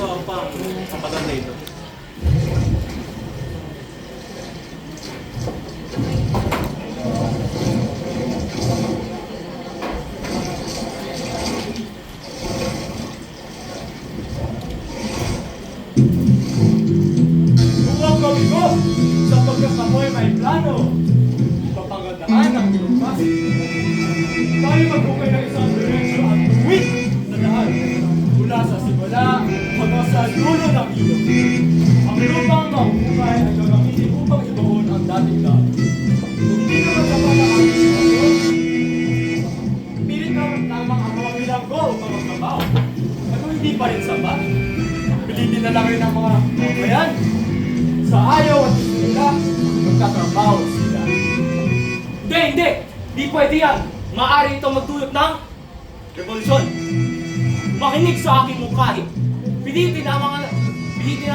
ginagawa ko pang maganda ito. Huwag kami ko sapagkat ako'y may plano. Papangandahan ang lupas. Tayo magbukay ng isang diretsyo at tuwid sa lahat. Mula sa simula hanggang sa dulo ng ilog. Ang lupang mahuhukay ay gagamitin upang ibaon ang dating daan. Kung hindi naman sapat ang ating sitwasyon, pilit na lamang ang mga bilanggo upang magtrabaho. At kung hindi pa rin sapat, pilitin na lang rin ang mga bayan. Sa ayaw at gusto nila, magtatrabaho sila. Hindi, hindi! Di pwede yan! Maaari itong magdulot ng revolusyon. Makinig sa aking mungkahi. Pilitin ang mga... Pilitin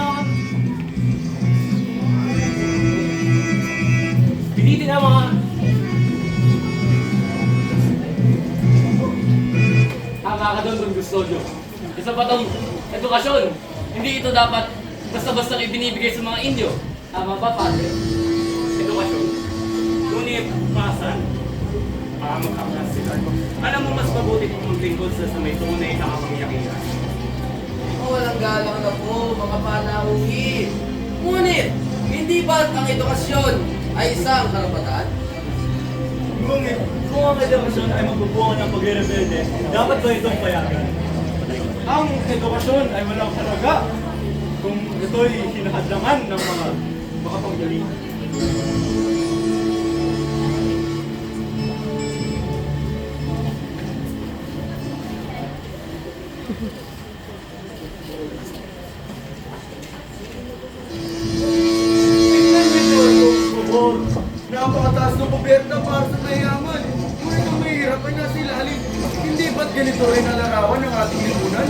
ang mga... Tama ka doon, Don Custodio. Isa pa tong edukasyon. Hindi ito dapat basta-basta ibinibigay sa mga Indio. Tama ba, Padre? Edukasyon. Ngunit, pasan. Para magkakalas sila. Alam mo, mas mabuti kung maglingkod sa may tunay na kapangyarihan. Walang galang na po, mga panauhi. Ngunit, hindi ba ang edukasyon ay isang karapatan? Ngunit, kung ang edukasyon ay magbubunga ng pagre-rebelde, dapat ba itong payagan? Ang edukasyon ay walang halaga kung ito'y hinahadlangan ng mga makapangyarihan. Napakataas ng gobyerno para sa mayayaman. Ngunit ang mahirap ay nasa ilalim. Hindi ba't ganito rin ang larawan ng ating lipunan?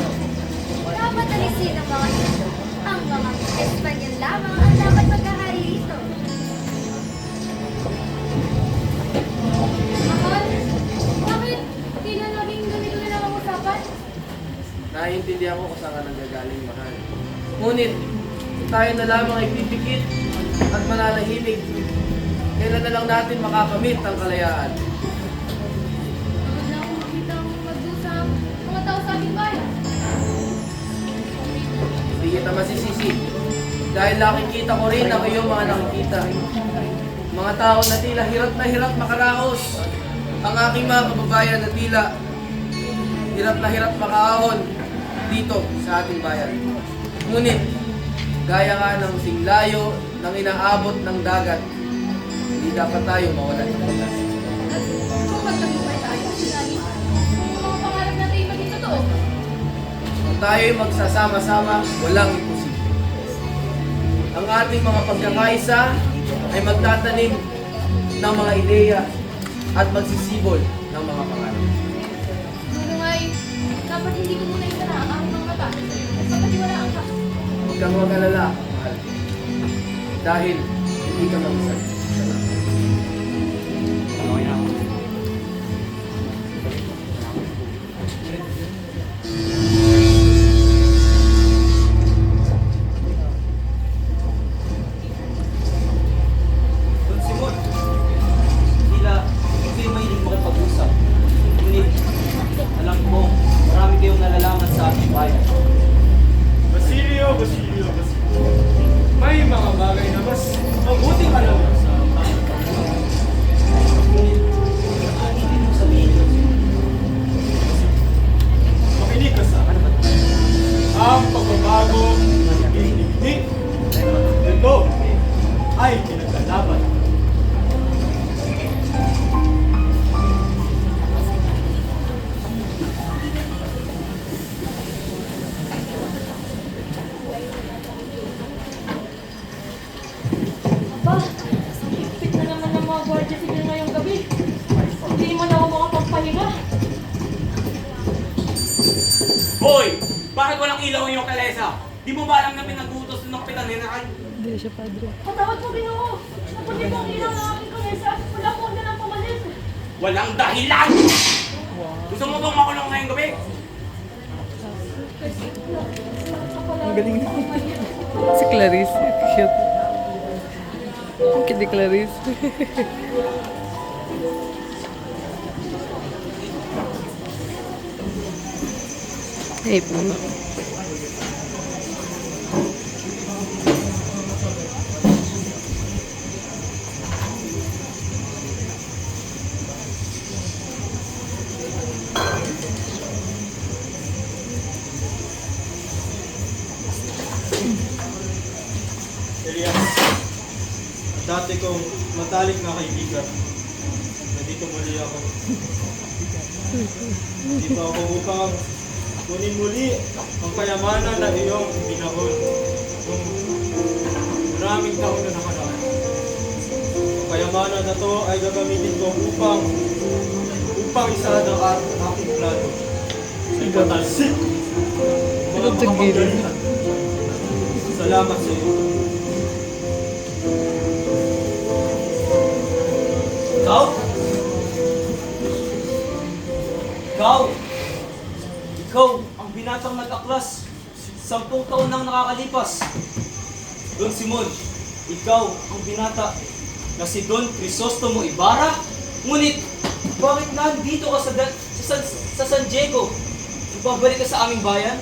Dapat alisin ang mga ito. Ang mga Espanyol lamang ang dapat magkahari ito. Mahal, bakit di na naging ganito na lang ang usapan? Naiintindihan ko kung saan ka nanggagaling, mahal. Ngunit, kung tayo na lamang ay pipikit at mananahimik, kailan na lang natin makakamit ang kalayaan? Pagod na akong makita ang magdusa ang mga tao sa ating bayan. Hindi kita masisisi. Dahil nakikita ko rin ang iyong mga nakikita. Mga tao na tila hirap makaraos. Ang aking mga kababayan na tila hirap makaahon dito sa ating bayan. Ngunit, gaya nga ng singlayo ng inaabot ng dagat, hindi dapat tayo mawalan ng oras. Kung magtagumpay tayo, sinabi, ang mga pangarap natin ay maging totoo. Kung tayo'y magsasama-sama, walang imposible. Ang ating mga pagkakaisa ay magtatanim ng mga ideya at magsisibol ng mga pangarap. Ngunit ay, dapat hindi ko muna itala ang aking mga mata at pagkatiwalaan ka. Huwag kang mag-alala, mahal. Dahil hindi ka mag-isa. Don Simon, tila kayo mahilig makipag-usap. Ngunit, alam ko, marami kayong nalalaman sa ating bayan. Basilio. May mga bagay na mas mabuting alam mo sa Ngunit, hindi mo sabihin yun. makinig ka sa akin. Ang pagbabago ng hindi. Ito ay pinaglalaban. Aba, higpit na naman ng mga gwardiya sigil ngayong gabi. Hindi mo na ako makapagpahinga. Boy! Bakit walang ilaw yung kalesa? Di mo ba alam na pinag-utos ng kapitan Henry? Patawad mo, Ginoo. Napunin mo ang ilaw ng aking kanesa. Wala po na lang pumalit. Walang dahilan! Gusto mo bang makulong ngayong gabi? Wala ka pala galing na. Si Clarice, cute. Ang cute ni Clarice. Ay, puno. Elias, dati kong matalik na kaibigan. Nandito muli ako. Dito ako upang kunin muli ang kayamanan na iyong binahon nung maraming taon na nakaraan. Ang kayamanan na to ay gagamitin ko upang isahan ang aking plano. Ay katalsik! Mga makapanggalitan. Salamat sa iyo. Ikaw? Ikaw ang binatang nag-aklas. 10 taon nang nakakalipas. Don Simon, ikaw ang binata na si Don Crisostomo Ibarra. Ngunit, bakit nandito ka sa San Diego? Ibabalik ka sa aming bayan?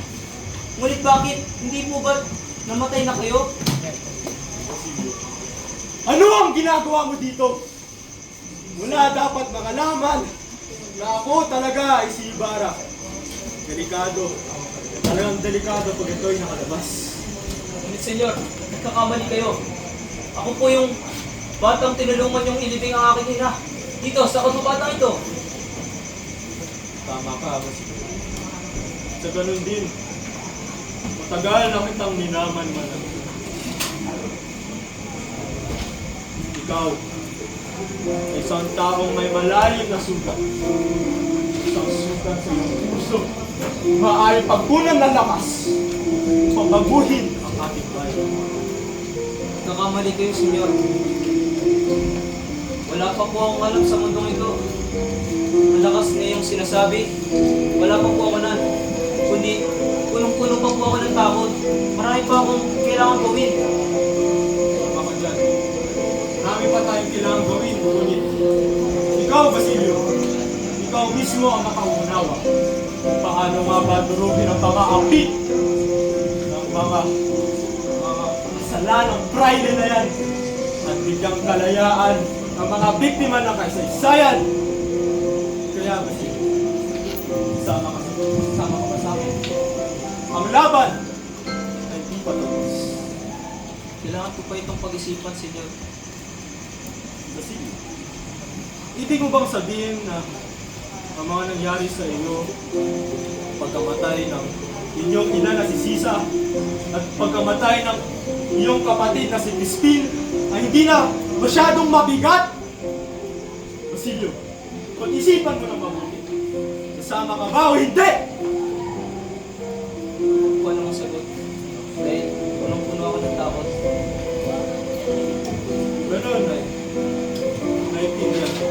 Ngunit bakit hindi po ba namatay na kayo? Ano ang ginagawa mo dito? Muna dapat makalaman na ako talaga ay si Ibarra. Delikado. Talagang delikado pag ito'y nakalabas. Ngunit senyor, nagkakamali kayo. Ako po yung batang tinulungan yung ilibing ang aking ina. Dito, sa kabatang ito. Tama ka, Basilo. Sa ganun din, matagal na kitang ninaman man. Ikaw, isang taong may malalim na sugat. Isang sugat sa iyong puso. Maaaring pagkunan ng lakas upang baguhin ang ating bayan. Nagkakamali kayo, senyor. Wala pa po akong alam sa mundong ito. Malakas na yung sinasabi. Wala pa po ako nan. Kundi, punong-puno pa po ako ng takot. Marami pa akong kailangan gawin. Tama ka dyan. Marami pa tayong kailangan gawin, ngunit ikaw, Basilio, ikaw mismo ang makaunawa kung paano nga ba durugin ang mga api ng mga kasalanang pride na yan at bigyang kalayaan ang mga biktima ng kaisaysayan. Kaya, Basilio, sama ka ba sa akin? Ang laban ay di pa tapos. Kailangan ko pa itong pag-isipan, senyor. Basilio, ibig mo bang sabihin na ang mga nangyari sa iyo, pagkamatay ng inyong ina na si Sisa at pagkamatay ng iyong kapatid na si Crispin ay hindi na masyadong mabigat? Basilio, pag-isipan mo ng mabuti. Kasama ka ba o hindi? Hindi ko anong sagot. Dahil punong-puno ako ng takot. Ganun ay naintindihan ko.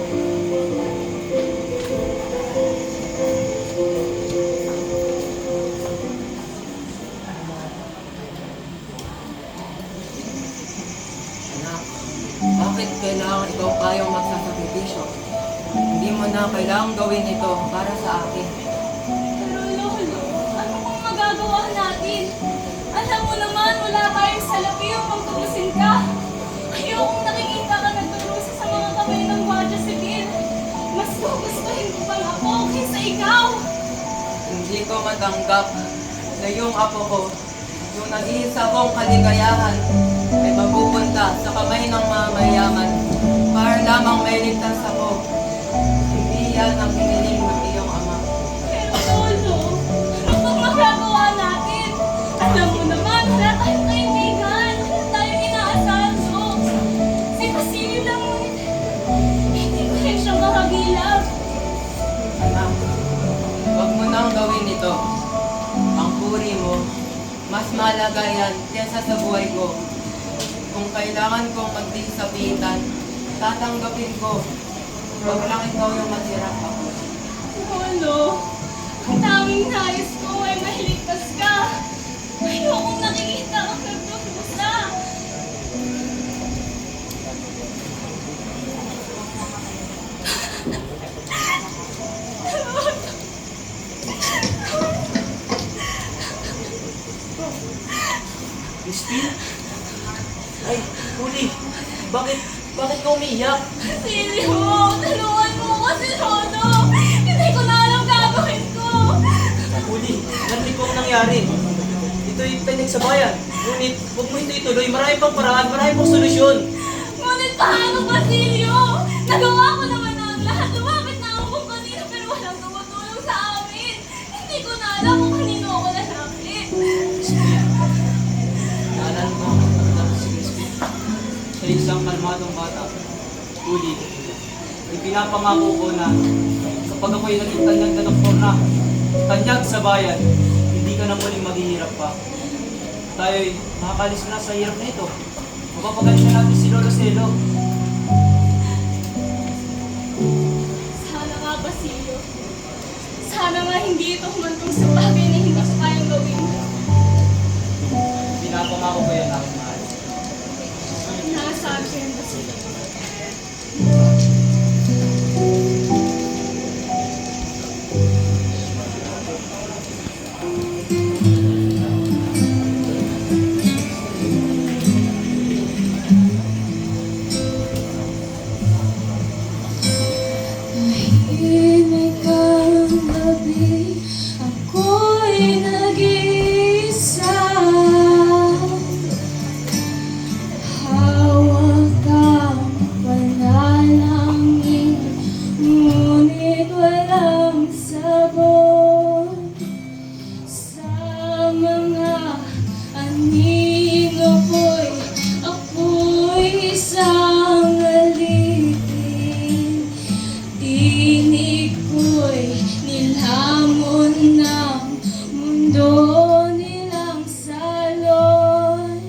Anak, bakit kailangan ikaw kayong magsasakripisyo? Hindi mo na kailangang gawin ito para sa akin. Pero Lolo, ano pong magagawa natin? Alam mo naman, wala tayong salapi upang tubusin ka. Ayokong nakikita ka nagturusa sa mga kamay ng Guardia Civil. Mas gugustuhin ko pang ako kaysa ikaw. Hindi ko matanggap na yung apo ko, yung nag-iisa kong kaligayahan, ay mapupunta sa kamay ng mga mayaman para lamang may ligtas ako. Hindi yan ang hiniling ng iyong ama. Pero Lolo, ano pang magagawa natin? Alam mo naman, wala tayong kaibigan. Wala tayong inaasahan. Si Basilio lang ngunit. Hindi ko rin siya makagilap. Anak, huwag mo nang gawin ito. Ang puri mo, mas malaga yan kesa sa buhay ko. Kung kailangan kong magdisapitan, tatanggapin ko. Huwag lang ikaw yung masirap ako. Lolo, ang tanging nais ko ay mahiligtas ka. Ayokong nakikita Crispin? Ay, Uli, bakit ka umiiyak? Silio, tulungan mo ko si Rodo. Hindi ko na alam gagawin ko. Uli, narinig ko ang nangyari. Ito'y pinagsabayan. Ngunit, huwag mo ito ituloy. Marami pang paraan, marami pang solusyon. Ngunit paano ba, Silio? Nagawa ko naman ang lahat. Lumapit na ako kung kanino pero walang tumutulong sa amin. Hindi ko na alam kung kanino ako lalapit. Naalala mo ang pagkatapos si Crispin. Sa isang kalmadong bata. Uli, ipinapangako ko na kapag ako'y naging tanyag na doktor na, tanyag sa bayan, hindi ka na muling maghihirap pa. Tayo'y makakalis na sa hirap na ito. Mapapagaling na natin si Lolo Celo. Sana nga, Basilio. Sana nga hindi ito humantong sa bagay na hindi ko kayang gawin. Pinapangako ko yan aking mahal. Naasabi ko yung Basilio. Tahimik ang gabi, ako'y nag-iisa. Hawak ang panalangin, ngunit walang sagot. Sa mga anino ko'y ako'y isang alipin. Tinig ko'y nilamon ng mundo nilang salon.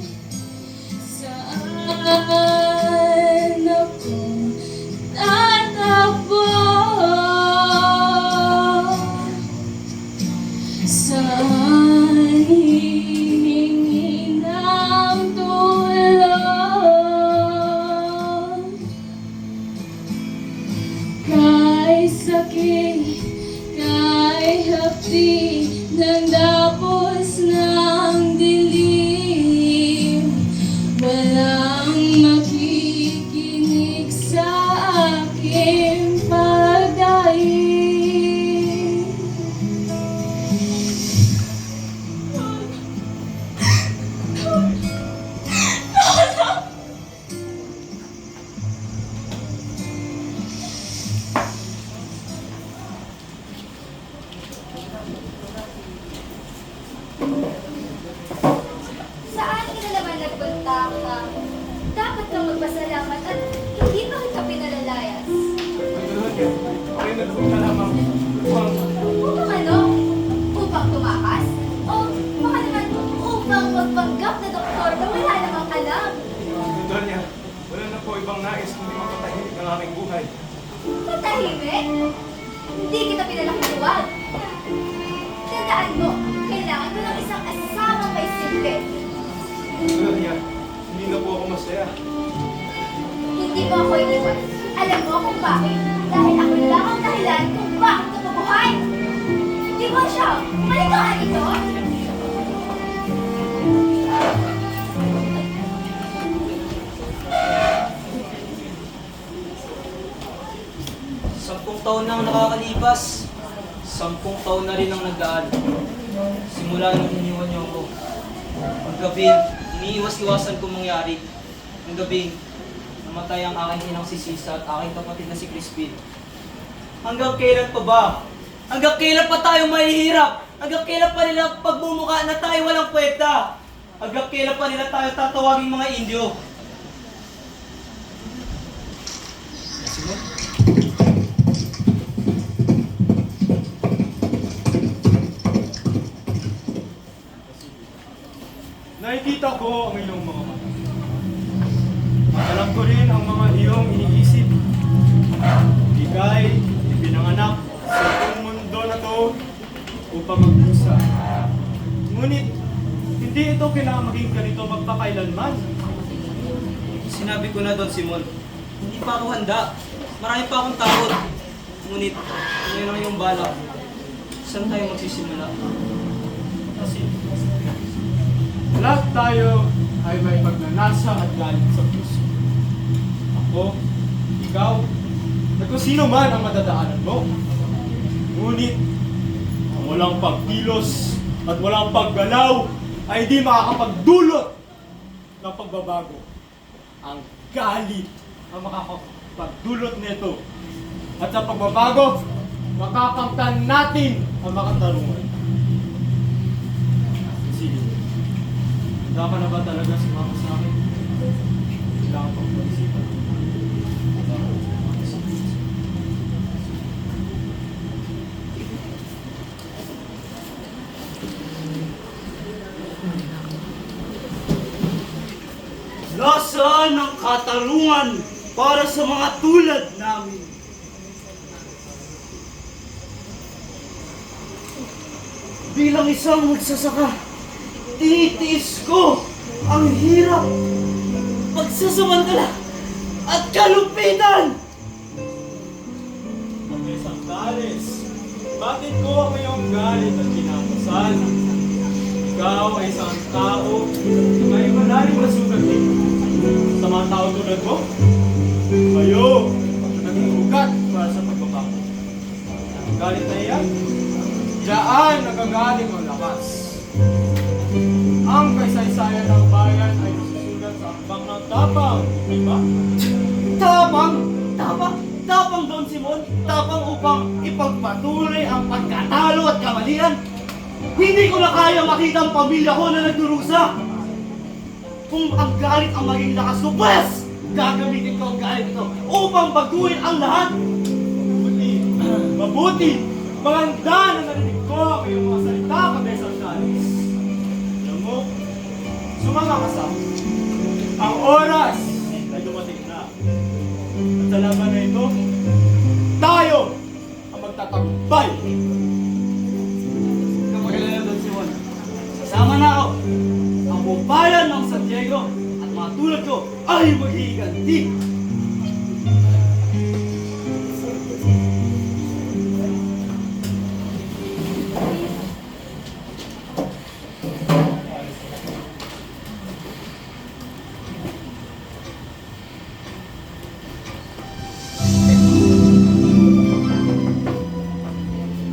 Saan ako tatakbo? Saan hihingi ng tulong? Kay sakit, kay hapdi ng dapos ng dilim, walang makikinig sa aking pagdaing. Saan ka na naman nagpunta ka? Dapat kang magpasalamat at hindi pa kita pinalalayas. Ay, nagpunta ka lamang. Upang ano? Upang tumakas? O baka naman upang magpanggap na doktor na wala namang alam? Donya, wala na po ibang nais kundi mapatahimik ang aming buhay. Patahimik? Hindi kita pinalakiluwag. Tandaan mo, kailangan mo ng isang asamang may silbi. Donya, hindi na po ako masaya. Hindi mo ako iniwan. Alam mo kung bakit? Dahil ako lang ang dahilan kung bakit ka mabuhay. Di ba siya? Malikaan ito? Sampung taon na ang nakakalipas. 10 taon na rin ang nagdaan. Simula nung iniwan niyo ako. Ang gabi, iniiwas-iwasan kong mangyari. Ang gabi, namatay ang aking inang si Sisa at aking kapatid na si Crispin. Hanggang kailan pa ba? Hanggang kailan pa tayo mahihirap? Hanggang kailan pa nila pagmumukha na tayo walang kwenta? Hanggang kailan pa nila tayo tatawaging mga Indio? Simon? Nakikita ko ang iyong mga mata. Alam ko rin ang mga iyong iniisip. Ika'y ipinanganak sa itong mundo na to upang magdusa. Ngunit, hindi ito kailangan maging ganito magpakailanman. Sinabi ko na Don Simon, hindi pa ako handa. Marami pa akong takot. Ngunit, ngayon ang iyong balak. Saan tayo magsisimula? Lahat tayo ay may pagnanasa at galit sa puso. Ako, ikaw, at kung sino man ang madadaanan mo. Ngunit, ang walang pagkilos at walang paggalaw ay di makakapagdulot ng pagbabago. Ang galit ang makakapagdulot nito. At sa pagbabago, makakamtan natin ang makatarungan. Sige, handa ka na ba talaga sumama sa akin? Kailangan pang pag-isipan. Nasaan ang katarungan para sa mga tulad namin? Bilang isang magsasaka, tinitiis ko ang hirap, pagsasamantala at kalupitan. Pagkay Santales, bakit ko ang iyong galit at kinapasal? Ikaw ay isang tao na may malalim na sugat dito. Sa mga tao tulad mo, kayo ang naging ugat para sa pagbabago. Ang galit na iyan, diyan nagagaling ang lakas. Ang kaysaysayan ng bayan ay nasusulat sa akbang ng tapang, di ba? Tapang! Tapang! Tapang, Don Simon! Tapang upang ipagpatuloy ang pagkatalo at kamalian! Hindi ko na kaya makita ang pamilya ko na nagdurusa! Kung ang galit ang maging lakas ko, pues! Gagamitin ko ang galit ito upang baguhin ang lahat! Mabuti! Maganda na narinig ko ang iyong mga salita, Kabesang Charles. Alam mo, sumama ka sa akin. Ang oras ay dumating na. At sa laban na ito, tayo ang magtatagumpay. Kapagkalala, Don Simon, sasama na ako! Ang buong bayan ng San Diego at mga tulad ko ay maghihiganti!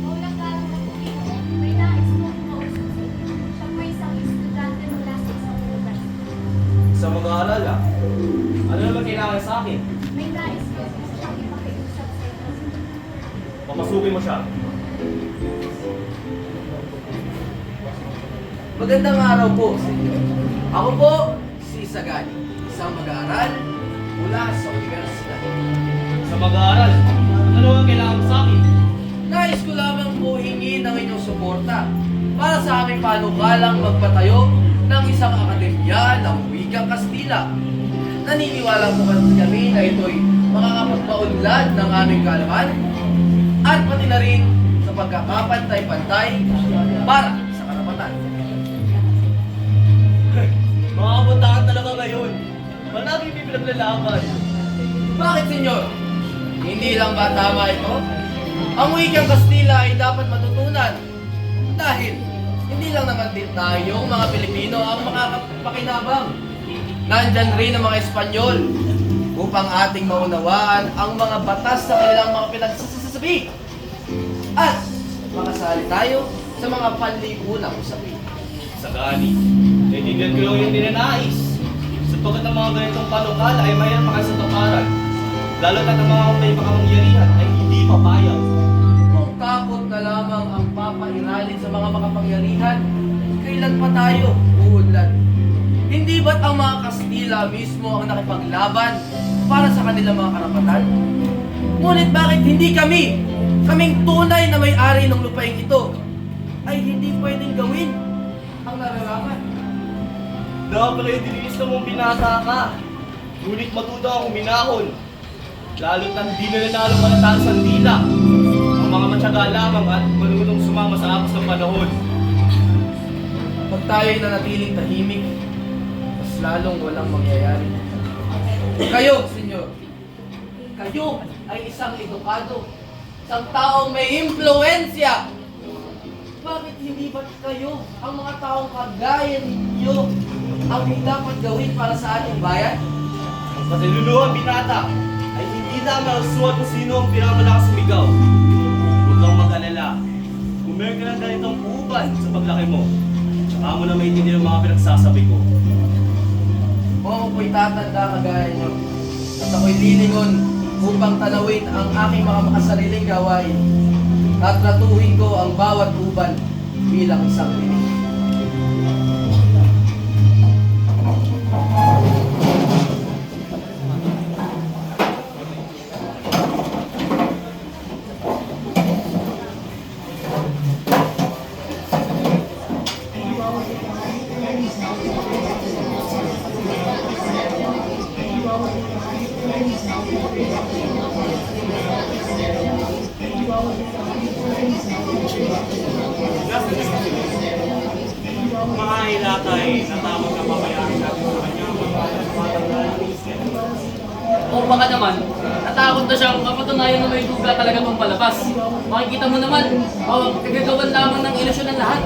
Maulang galang na po dito, may nais po akong kausap sa inyo. Siya po isang estudyante mula sa isang university. Sa mag-aaral ah. Ano naman kailangan sa akin? May nais po siyang ipakiusap sa inyo. Papasukin mo siya. Magandang araw po sa inyo. Ako po, si Sagani, isang mag-aaral mula sa universidad. Sa mag-aaral, ano ang kailangan mo sa akin? Nais ko lamang po hingin ang inyong suporta para sa aming panukalang magpatayo ng isang akademya ng wikang Kastila. Naniniwala po kasi kami na ito'y makakapagpaunlad ng aming kaalaman at pati na rin sa pagkakapantay-pantay para sa karapatan. Mga kabataan talaga ngayon. Malagi may pinaglalaban. Bakit, senyor? Hindi lang ba tama ito? Ang wikang Kastila ay dapat matutunan dahil hindi lang naman din tayong mga Pilipino ang makakapakinabang. Nandyan rin ang mga Espanyol upang ating maunawaan ang mga batas sa kanilang mga pinagsasabi. At makasali tayo sa mga panlipunang usapin. Sagani, naiintindihan ko yung ninanais. Sapagkat ang mga ganitong panukala ay mayroon pa sa tuparan. Lalo na ang mga may makapangyarihan ay hindi papayag. Kung takot na lamang ang papairalin sa mga makapangyarihan, kailan pa tayo uunlad? Hindi ba't ang mga Kastila mismo ang nakipaglaban para sa kanilang mga karapatan? Ngunit bakit hindi kaming tunay na may-ari ng lupain ito, ay hindi pwedeng gawin ang nararapat? Dapat ay dinilis na mong binata ka. Ngunit matuto ang huminahon. Lalo't ang di na nanalo manatang sandila. Ang mga matyaga lamang at marunong sumama sa apos ng panahon. Pag tayo'y nanatiling tahimik, mas lalong walang mangyayari. Kayo, senyor, kayo ay isang edukado, isang taong may impluensya. Bakit hindi ba kayo, ang mga taong kagaya ninyo, ang dapat gawin para sa ating bayan? Ang katiluluhan binata ay hindi lamang suwat kung sino ang pinakamalakas sumigaw. Huwag kang mag-alala. Kung meron ka ng ganitong uban sa paglaki mo, saka mo na maintindihan ang mga pinagsasabi ko. O ako'y tatanda kagaya niyo. At ako'y lilingon upang talawin ang aking mga makasariling gawain. At tratuhin ko ang bawat uban bilang isang lining. Mga ilatay na tamang kapabayaan natin sa kanya O baka naman, natakot na siya kung kapatunayan na may duga talaga itong palabas. Makikita mo naman, kagagawan lamang ng ilusyon ng lahat.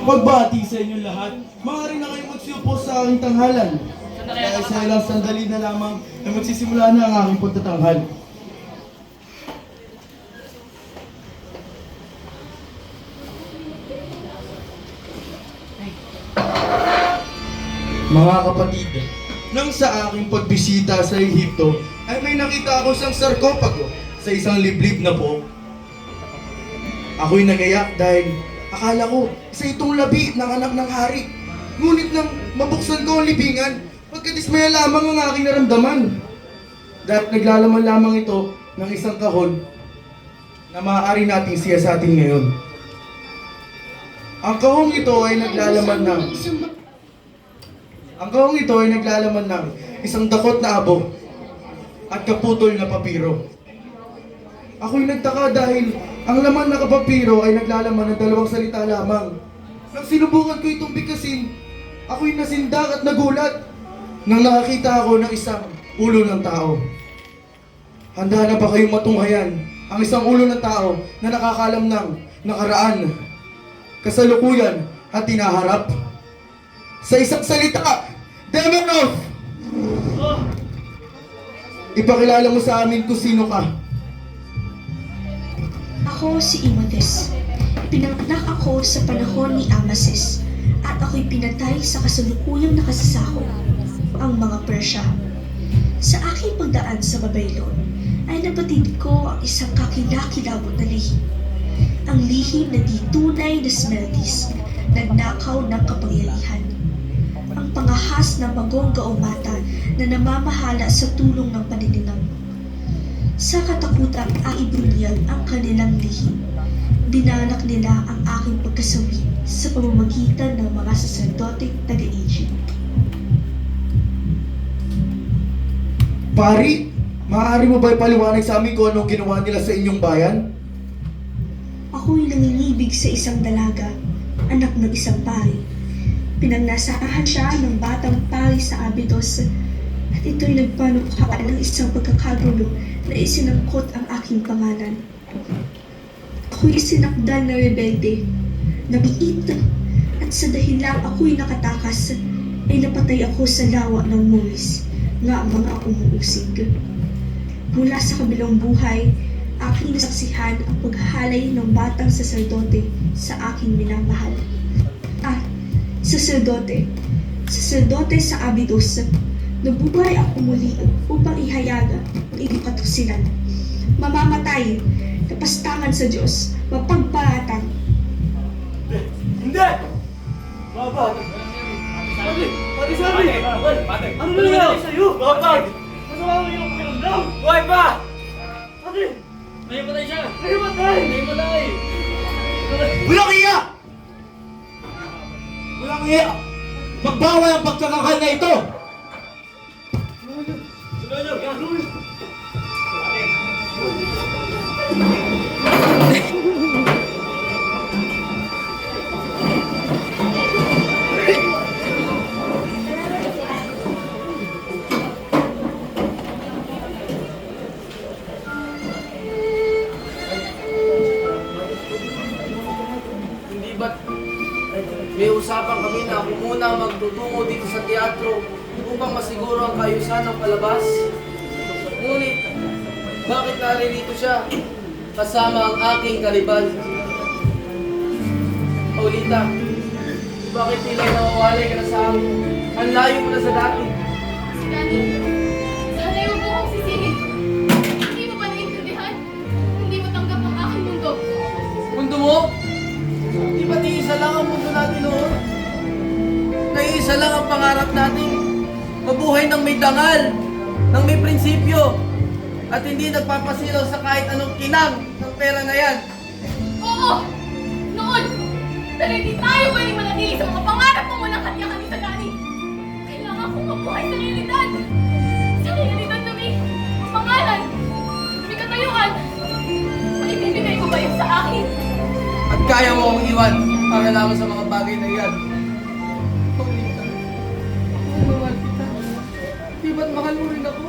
Pagbati sa inyong lahat, maaari na kayong magsiupo sa aking tanghalan. Kaya sa ilang sandali na lamang ay magsisimula na ang aking pagtatanghal. Mga kapatid, nang sa aking pagbisita sa Ehipto, ay may nakita ako isang sarkopago sa isang liblib na buhok. Ako'y nagayak dahil akala ko isa itong labi ng anak ng hari. Ngunit nang mabuksan ko ang libingan, pagkadismaya lamang ang aking naramdaman. Dahil naglalaman lamang ito ng isang kahon na maaari nating siyasatin ngayon. Ang kahong ito ay naglalaman ng isang dakot na abo at kaputol na papiro. Ako'y nagtaka dahil ang laman na kapapiro ay naglalaman ng dalawang salita lamang. Nang sinubukan ko itong bigkasin, ako'y nasindak at nagulat nang nakakita ako ng isang ulo ng tao. Handa na ba kayong matunghayan ang isang ulo ng tao na nakakalam ng nakaraan, kasalukuyan at tinaharap? Sa isang salita, Demonov! Ipakilala mo sa amin kung sino ka. Ako si Imades. Pinanganak ako sa panahon ni Amasis at ako'y pinatay sa kasalukuyang nakasasako, ang mga Persya. Sa aking pagdaan sa Babylon ay nabatid ko ang isang kakilakilabot na lihim. Ang lihim na di tunay na Smeltis, nagnakaw ng kapangyarihan. Ang pangahas ng bagong gaumata na namamahala sa tulong ng panininang. Sa katakutan ang ibunyag ang kanilang lihim. Dinanak nila ang aking pagkasawi sa pamamagitan ng mga saserdoting taga-Egypt. Pari, maaari mo ba ipaliwanag sa amin kung anong ginawa nila sa inyong bayan? Ako'y nangingibig sa isang dalaga, anak ng isang pari. Pinagnasahan siya ng batang pari sa Abydos at ito'y nagpanukha ng isang pagkakagulo na isinangkot ang aking pangalan. Ako'y isinakdal na rebelde, nabiit, at sa dahilang ako'y nakatakas ay napatay ako sa lawa ng Mois nga mga umuusig. Mula sa kabilang buhay, aking nasaksihan ang paghahalay ng batang saserdote sa aking minamahal. Saserdote sa Abydos, nabubuhay ako muli upang ihayaga ang ikatusilan. Mamamatay, kapastangan sa Diyos, mapagparatang. Hindi! Babag! Pati sabi! Ano ba nangyari sa'yo? Babag! Masama mo yung pakiramdam! Buhay pa! Pati! Nahimatay siya! Nahimatay! Nahimatay! Walang iya! Walang iya! Magbawal ang pagkakakal na ito! Hindi ba't may usapan Nahihirapan kami na ako muna magtutungo dito sa teatro upang masiguro ang kaayusan ng palabas. Ngunit, bakit naririto siya kasama ang aking kalibal? Paulita, bakit tila nawawalay ka na sa akin? Ang layo mo na sa dati. Gani, sana yung mo kong sisingit. Hindi mo ba naiintindihan? Hindi mo tanggap ang aking mundo. Mundo mo? Di ba isa lang ang mundo natin noon? Naiisa lang ang pangarap natin. Mabuhay ng may dangal, ng may prinsipyo, at hindi nagpapasilaw sa kahit anong kinang ng pera na yan. Oo! Noon! Pero hindi tayo pwedeng manatili sa mga pangarap mo walang kanya-kanya sa gani. Kailangan kong mabuhay sa realidad. Sa realidad na may pangalan, may katayuan. Maibibigay ko ba yun sa akin? At kaya mo akong iwan para lamang sa mga bagay na yan. Paulita, mahal kita. Di ba't mahal mo rin ako?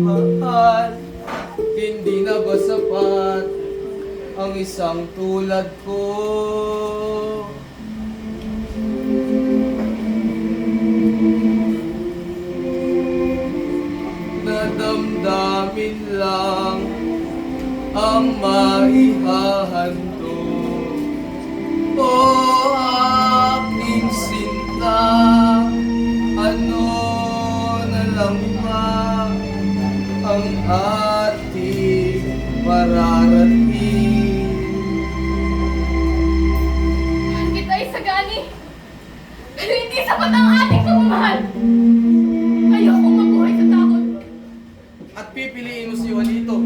Mahal, hindi na ba sapat ang isang tulad ko? Nadamdamin lang ang maihahandog. O aking sinta, ano na lang ba ang ating mararating? Mahal kita ay sagani. Pero hindi sapat ang ating pagmamahal. Ayokong mabuhay sa takot. At pipiliin mo si Juanito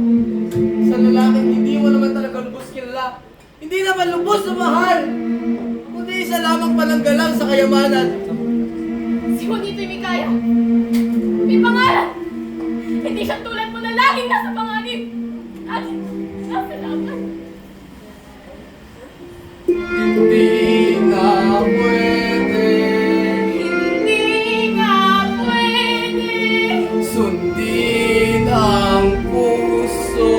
sa lalaking hindi mo naman talaga lubos kilala. Hindi naman lubos na mahal, kundi isa lamang pananggalang sa kayamanan. Si Juanito'y may kaya. May pangalan. Hindi siya tulad mo na laging nasa panganib. At nasa laban. Hindi na pwede Hindi nga pwede. sundin ang puso,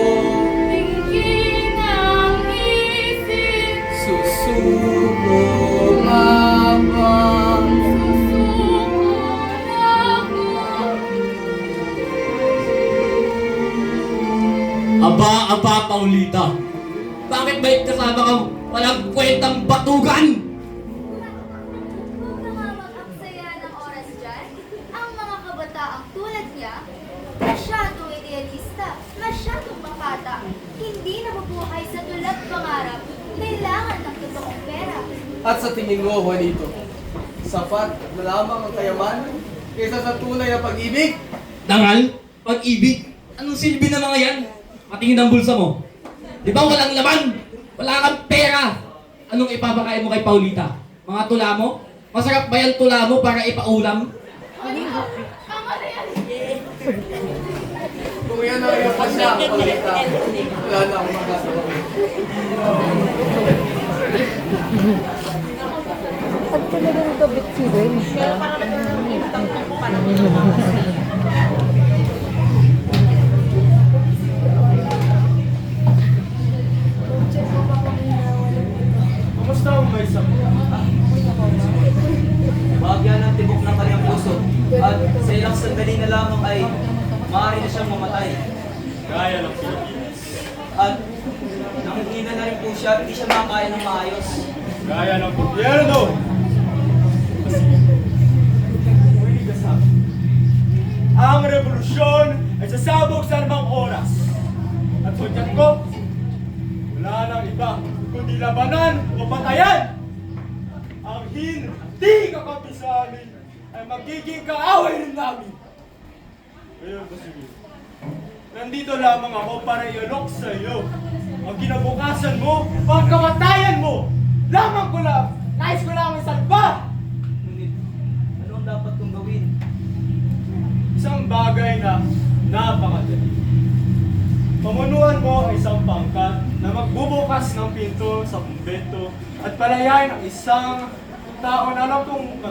Tingin ang isip. susuko nga ba? Susuko ako. Aba, Paulita. Bakit ba kasama kang walang kwentang batugan? Huwag ka nga mag-aksaya ng oras dyan. Ang mga kabataang tulad niya, masyadong idealista, masyadong makata, hindi nabubuhay sa tulad pangarap, kailangan ng totoong pera. At sa tingin mo, Juanito, sapat na lamang ang kayamanan kaysa sa tunay na pag-ibig? Dangal? Pag-ibig? Anong silbi na mga yan? Patingin ang bulsa mo. Di ba walang laman? Wala kang pera. Anong ipapakain mo kay Paulita? Mga tula mo? Masarap ba yung tula mo para ipaulam? Juanito, tama na yan. Kung yan ang iyong pasya, Paulita, wala na akong magagawa. Kumusta ang may sakit? Bahagya ng tibok ng kanyang puso at sa ilang sandali na lamang ay maaari na siyang mamatay. Gaya ng Pilipinas. At nanghihina na rin po siya at hindi siya makakain ng maayos. Gaya ng gobyerno. Kasi, huwag ka sa akin. Ang revolusyon ay sasabog sa anumang oras. At hudyat ko, wala nang iba kundi labanan o patayan. Ang hindi kakampi sa amin ay magiging kaaway rin namin. Ngayon, Basilio, nandito lamang ako para ialok sa iyo ang kinabukasan mo, ang kamatayan mo. Lamang ko lang, nais ko lang isalba. Ngunit, ano ang dapat kong gawin? Isang bagay na napakadali. Pamunuan mo ang isang pangkat na magbubukas ng pinto sa kumbento at palayain ang isang tao na alam kong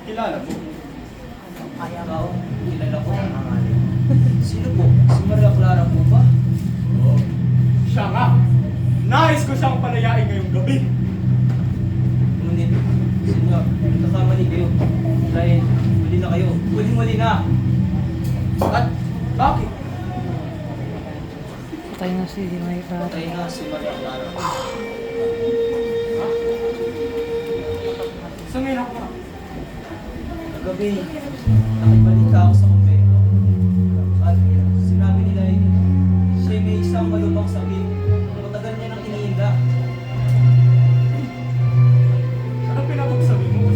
kilala mo. Ikaw, kilala ko. Sino po? Si Maria Clara po ba? Oo, siya nga. Nais ko siyang palayain ngayong gabi. Ngunit, senyor, nagkakamali kayo. Dahil, mali na kayo. Mali na. At bakit? Patay na si May Clara. Patay na si Maria Clara. Sumira ka. Kagabi, nakibalita ako sa kumpento. At sinabi nila ay siya may isang malubhang sakit. Matagal niya nang iniinda. Ano pinapagsabi mo?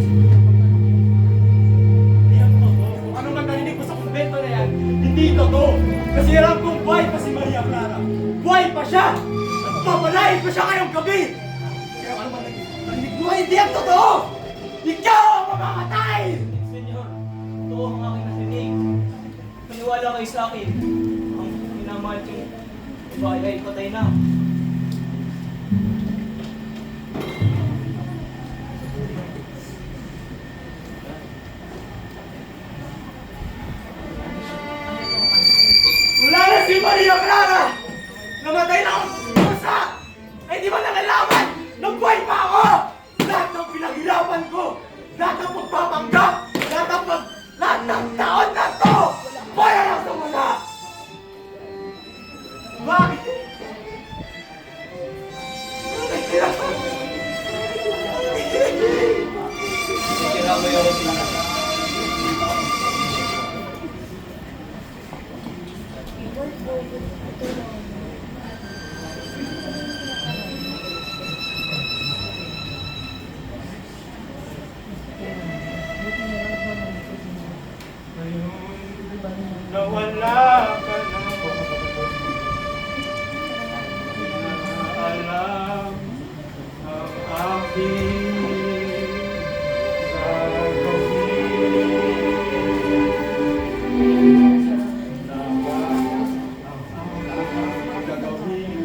Hindi ako totoo. Ano man narinig ko sa kumbento na yan, hindi totoo. Kasi alam kong buhay pa si Maria Clara. Buhay pa siya! At papalain pa siya ngayong gabi! Kaya ano man narinig mo, hindi ang totoo! Ikaw ang mamamatay! Senyor, totoo ang aking narinig. Paniwala kayo sa akin. Ang minamahal kong babae ay patay na. Wala na si Maria Clara! Namatay na akong pusa! Ay di ba nakalaman? Nagbuhay pa ako! Lahat ng pinaghirapan ko! Lahat ng pagpapanggap! Lahat ng taon na to! Para lang sa wala! Bakit? Tira mo yung sila. Nawala ka na alam ang aking gagawin.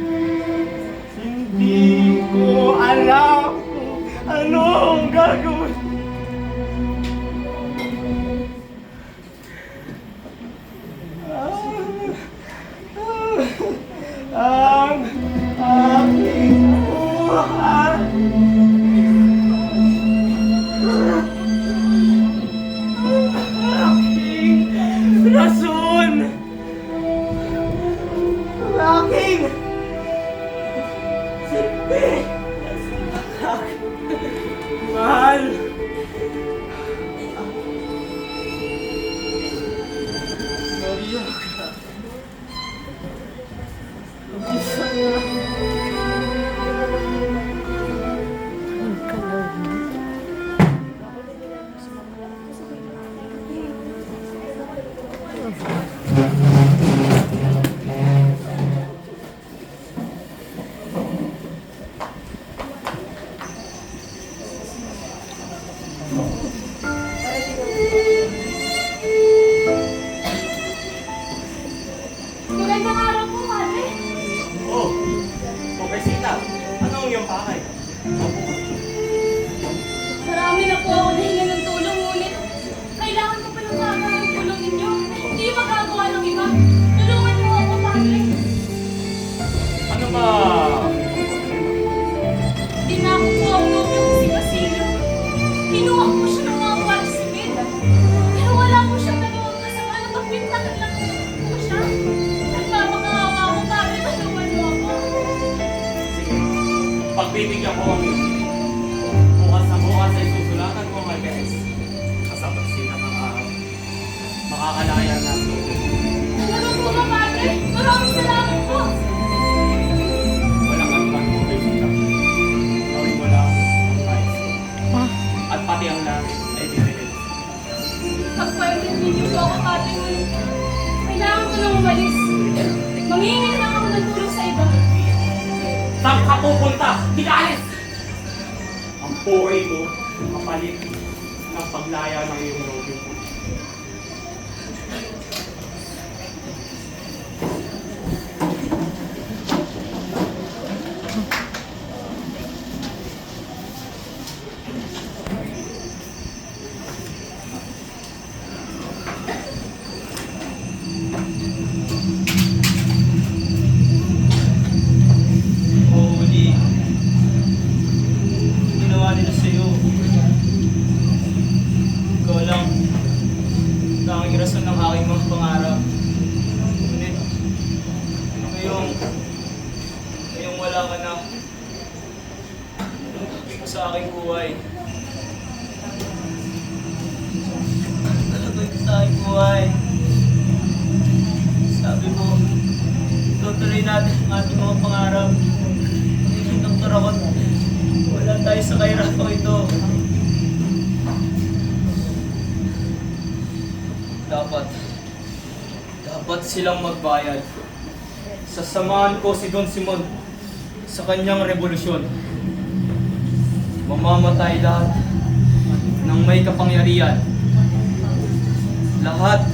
Hindi ko alam kung anong gagawin. Ang aking buhay. Ang aking rason. Ang aking silbi. Mahal. Maria. Magandang araw po, Padre. Oh, Pobrecita, ano ang iyong pakay? Marami na po ako nahinga ng tulong, ngunit kailangan ko pa ng ng tulong ninyo. Hindi magagawa ng iba. Tulungan mo ako, Padre. Ano ba? Dinako po ang nobyo ko si Basilio. Kinuha ko siya ng mga parsimid. Pero wala po siyang nagawang kasama ng magbintangan lang po siya. Nagpapakahawa ko, Padre. Tulungan mo ako. Pagbibigyan ko ang bukas na bukas ay susulatan ko ang LPS. Kasabot sila ng araw. Makakalaya na ang tubig. Talaga po ba, Padre? Maraming salamat po. Walang anumang Pobrecita. Gawin mo lang ang nais ko. At pati ang langit ay bibigyan. Pagpwede ninyo po ako, Padre. Ngunit kailangan ko nang umalis. Mangingin lang ako ng tulong sa iba. Saan ka pupunta? Di ka alis! Ang buhay mo, kapalit ng paglaya ng iyong nobyo. Holy mo sa aking buhay. Talaga ito sa aking buhay. Sabi mo, tutuloy natin ang ating mga pangarap. Naging doktor ako. Wala tayo sa kahirapan ito. Dapat silang magbayad. Sasamahan ko si Don Simon sa kanyang revolusyon. Mamamatay lahat ng may kapangyarihan. Lahat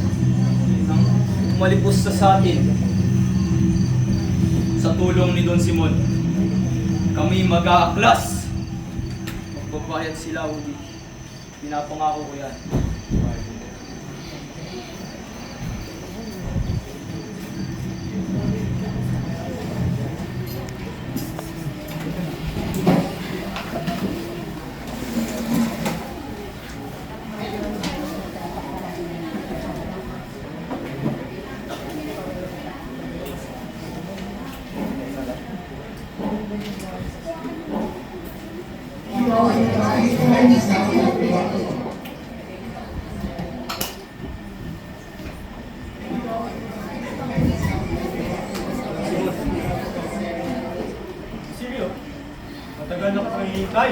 ng umalipos sa atin. Sa tulong ni Don Simon, kami mag-aaklas. Magbabayad sila, Udi. Pinapangako ko yan. Silvio, matagal na ka hinihintay.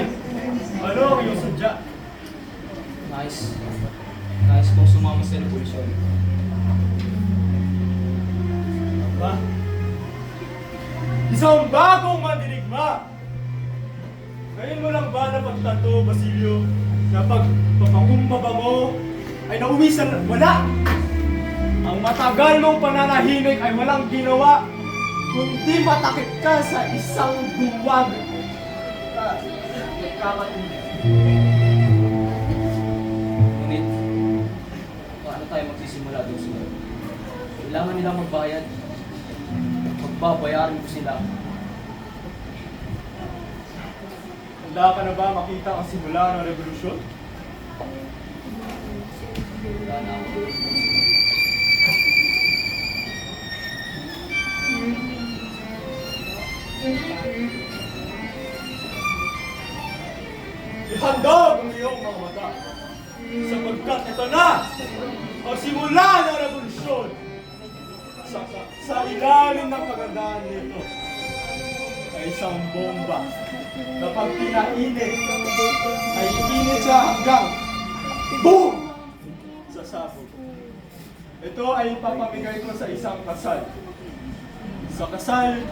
Ano ang iyong sadya? Nais kong sumama sa revolusyon. Ba? Isang bagong mandirigma! Ngayon mo lang ba napagtanto, Basilio, na pagpapakumbaba mo ay nauwi sa wala? Ang matagal mong pananahimik ay walang ginawa, kundi matakip ka sa isang duwag. Ngunit, paano tayo magsisimula doon sila? Kailangan nilang magbayad. Magbabayaran ko sila. Handa ka na ba makita ang simula ng revolusyon? Wala na ako. Ihandog ang iyong mga mata, sapagkat ito na ang simula ng revolusyon. Sa ilalim ng kagandahan nito ay isang bomba na pag pinainit ay iinit siya hanggang boom! Sasabog. Ito ay ipapamigay ko sa isang kasal. Sa kasal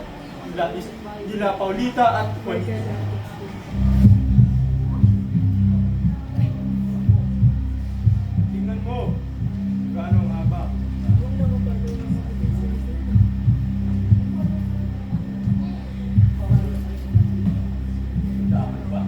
nila Paulita at Juanita. Tingnan mo, gaano ang haba. Dapat ba?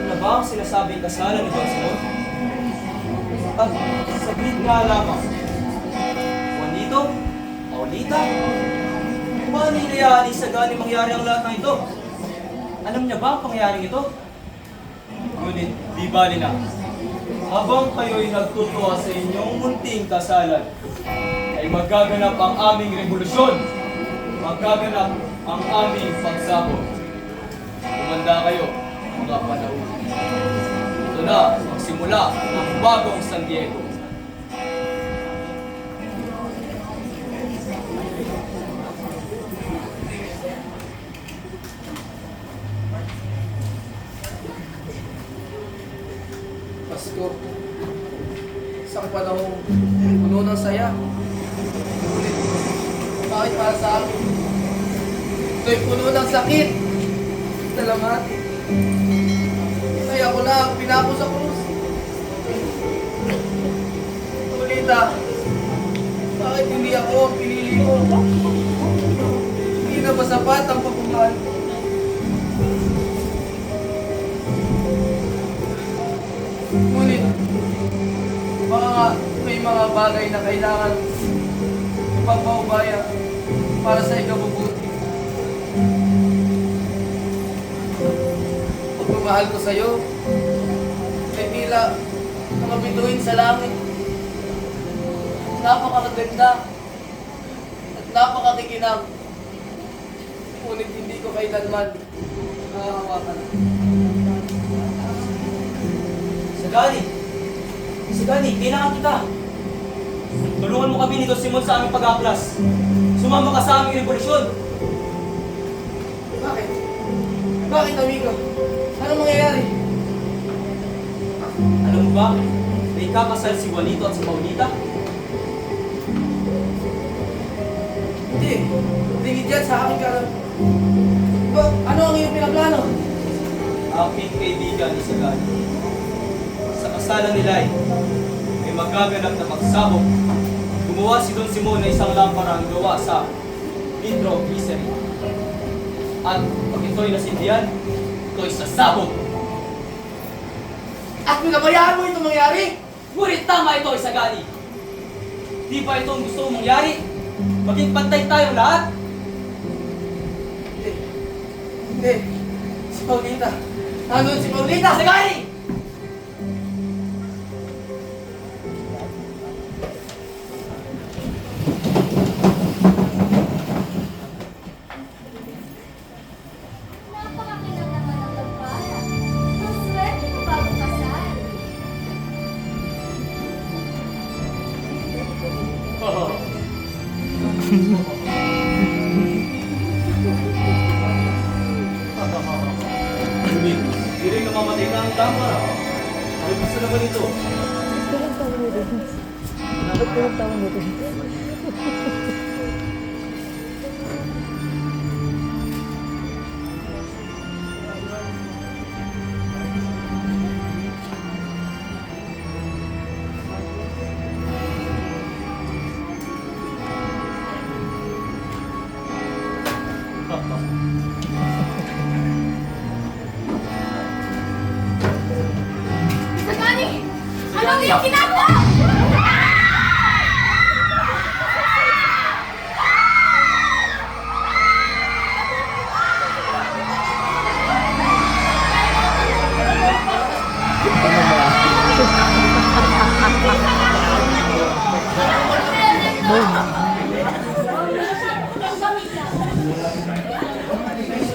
Ano ba ang sinasabing kasalan ni Don Simon? At saglit nga lamang. Juanito? Paulita? Paano inayaan sa gani mangyari ang lahat ng ito? Alam niya ba ang pangyayaring ito? Ngunit, di bali na. Habang kayo'y nagtutuwa sa inyong munting kasalan, ay magaganap ang aming revolusyon. Magaganap ang aming pagsabot. Kumanda kayo, mga panahon. Ito na, magsimula ang bagong San Diego. Pasko, isang panahong puno ng saya. Ngunit, bakit para sa akin? Ito'y puno ng sakit. Salamat. Ay, ako na ang pinako sa krus. Tulita, Bakit hindi ako ang pinili mo? Hindi na ba sapat ang pagmamahal ko? Ngunit, baka nga may mga bagay na kailangan ipagpaubaya para sa ikabubuti. Pagmamahal ko sa'yo, ay tila mga bituin sa langit. Napakaganda at napakakikinang. Ngunit hindi ko kailanman nakahawakan. Sagani, kailangan kita. Tulungan mo kami ni Don Simon sa aming pag-aaklas. Sumama ka sa aming revolusyon. Bakit? Bakit, amigo? Anong mangyayari? Alam mo ba, may kakasal si Juanito at si Paulita? Hindi. Tingin dyan sa aking kalam. Ba, ano ang iyong pinaplano? Aking kaibigan ni Sagani. Sa kasalan nila ay may magaganap na pagsabog. Gumawa si Don Simon na isang lamparang gawa sa nitroglycerin. At pag ito'y nasindihan, ito'y sasabog. At pinabayaan mo itong mangyari? Ngunit tama ito, Sagani. Di ba ito ang gusto mong mangyari? Maging pantay tayong lahat? Hindi. Hindi. Si Paulita. Nandun si Paulita! Sagani! Napakakinang naman ang lamparan. Ang swerte mo bago kasal. Hindi rin namamatay ka ang tama. Ano gusto naman ito? Sagani! Ano ang iyong ginagawa?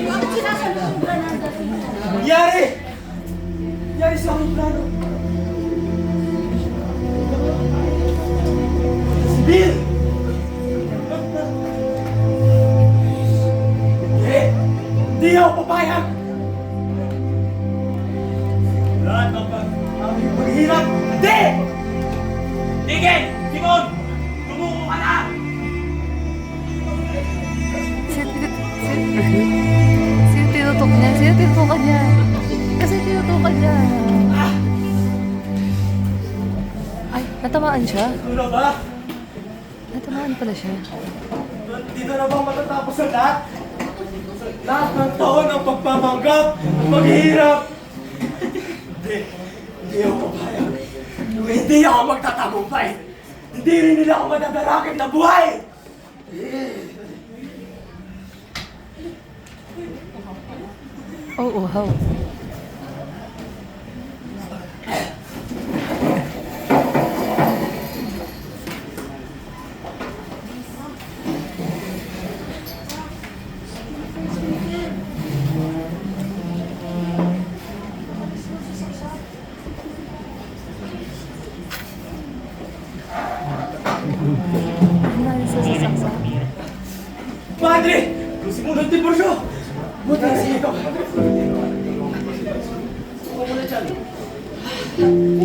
Bakit sinasalusugan ang dating? Nangyari! Nangyari sa aking plano. Si Bill! Hindi! Hindi ako papayag! Lahat ng aming paghihirap! Hindi! Tigil! Simon! Tumuko ka na! Sino tinutok niya? Sino tinutukan niya? Kasi tinutukan niya. Ay, natamaan siya. Ano na ba? Natamaan pala siya. Dito na bang matatapos ang lahat? Lahat ng taon ng pagpapanggap, paghihirap. Hindi ako papayag. Hindi ako magtatagumpay. Hindi rin nila ako madadarakit na buhay. Oh, wow. Padre! Sumunod din po siya! Buti na siya ito. Huwag mo na dyan.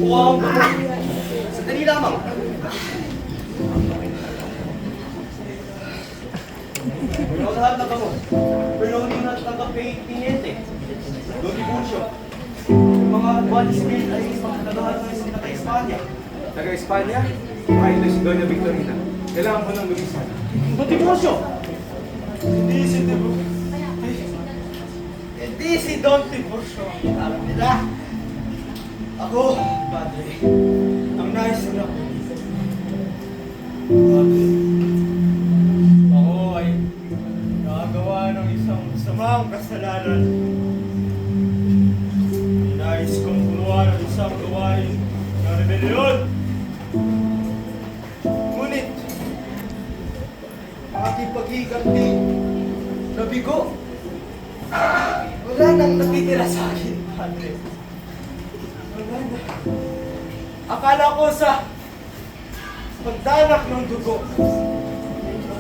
Wow! Sandali lamang. Pero lahat na kamo. Pero hindi na tanggap kay Tiniente. Doon Tiburcio. Yung mga body spirit ay nagahan ng isang taga-Espanya. Taga-Espanya? Ay, ito si Doña Victorina. Kailangan ko ng lumisan. Ba't divorcio? Hindi si Divorcio. Hindi si Don Divorcio. Alam nila. Ako, Padre, ang nais nila ko. Padre, ako ay nakagawa ng isang masamang kasalanan. Nais kong gumawa ng isang gawain na rebelyon. Ngunit, aking paghiganti, nabigo. Wala nang natitira sa akin, Padre. Wala na. Akala ko sa pagdanak ng dugo,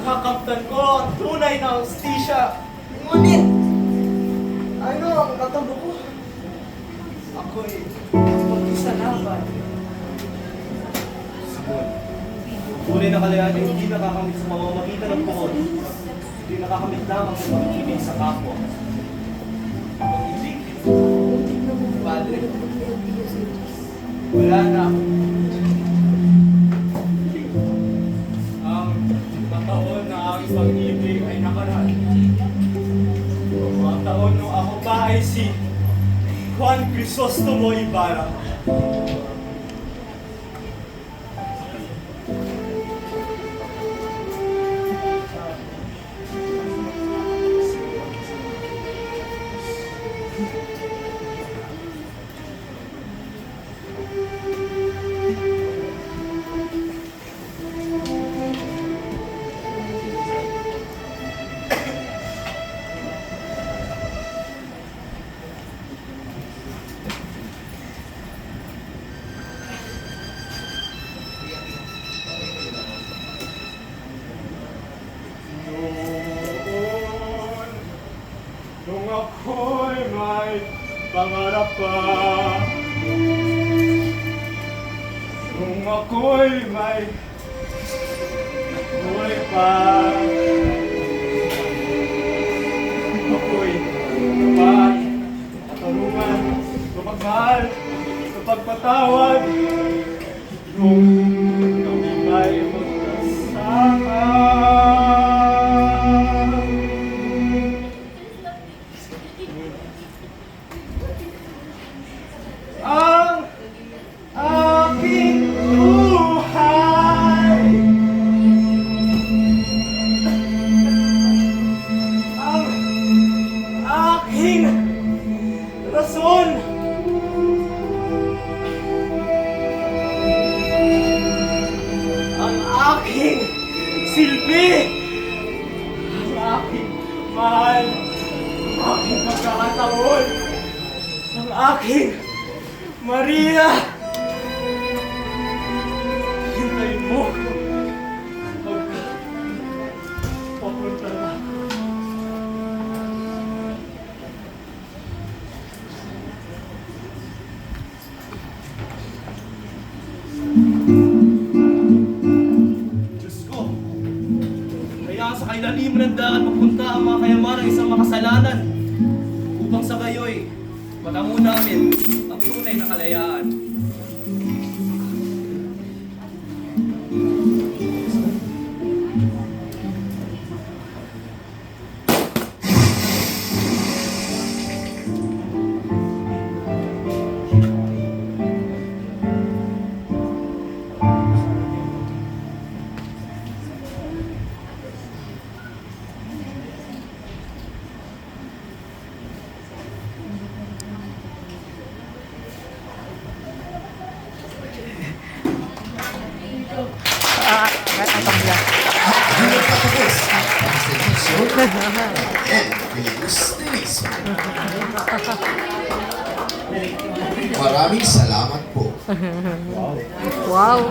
nakakamtan ko ang tunay na hustisya. Ngunit, ano ang natamo ko? Ako'y mag-isa na, Padre. Tunay na kalayaan ay hindi nakakamit sa pamamagitan ng puhod. Hindi nakakamit lamang sa pag-ibig sa kapwa. Pag-ibig? Padre, wala na. Ang taon na aking pag-ibig ay nakaraan. Mga taon nung ako pa ay si Juan Crisostomo Ibarra. Nung ako'y may pangarap pa, nung ako'y may buhay pa, ako'y tapat, katarungan, kapagmahal, kapagpatawad, nung kami may magkasama. Ang aking buhay, ang aking rason, ang aking silbi, ang aking mahal, ang aking pagkakataon, ang aking Maria! Hintayin mo ako. Papunta na ako. Diyos ko, kaya sa kailaliman ng dagat mapunta ang mga kayaman ng isang makasalanan upang sa gayoy, matamo namin ang tunay na kalayaan. Maraming salamat po. Wow.